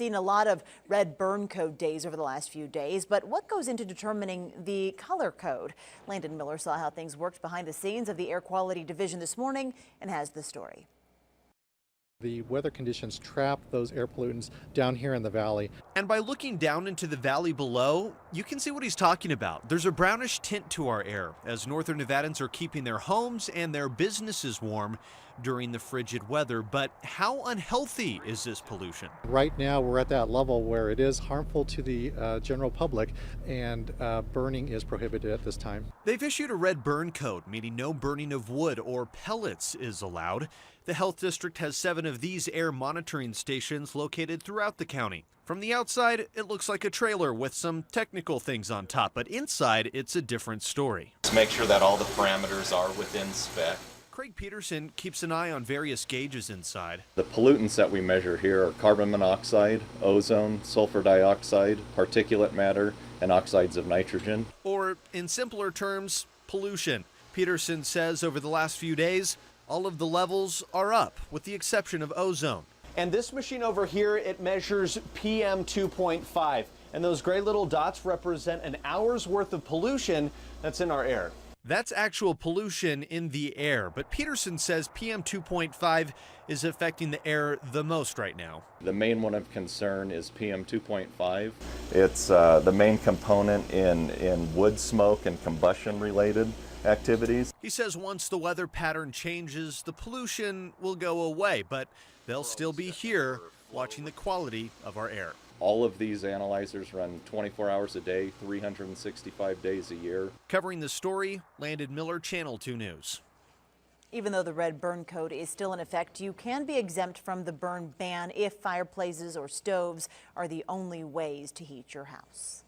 seen a lot of red burn code days over the last few days, but what goes into determining the color code? Landon Miller saw how things worked behind the scenes of the Air Quality Division this morning and has the story. The weather conditions trap those air pollutants down here in the valley. And by looking down into the valley below, you can see what he's talking about. There's a brownish tint to our air as northern Nevadans are keeping their homes and their businesses warm during the frigid weather. But how unhealthy is this pollution? Right now we're at that level where it is harmful to the general public, and burning is prohibited at this time. They've issued a red burn code, meaning no burning of wood or pellets is allowed. The health district has 7 of these air monitoring stations located throughout the county. From the outside, it looks like a trailer with some technical things on top, but inside, it's a different story. To make sure that all the parameters are within spec. Craig Peterson keeps an eye on various gauges inside. The pollutants that we measure here are carbon monoxide, ozone, sulfur dioxide, particulate matter, and oxides of nitrogen. Or, in simpler terms, pollution. Peterson says over the last few days, all of the levels are up, with the exception of ozone. And this machine over here, it measures PM 2.5. And those gray little dots represent an hour's worth of pollution that's in our air. That's actual pollution in the air, but Peterson says PM 2.5 is affecting the air the most right now. The main one of concern is PM 2.5. It's the main component in wood smoke and combustion related activities. He says once the weather pattern changes, the pollution will go away, but they'll still be here watching the quality of our air. All of these analyzers run 24 hours a day, 365 days a year. Covering the story, Landon Miller, Channel 2 News. Even though the red burn code is still in effect, you can be exempt from the burn ban if fireplaces or stoves are the only ways to heat your house.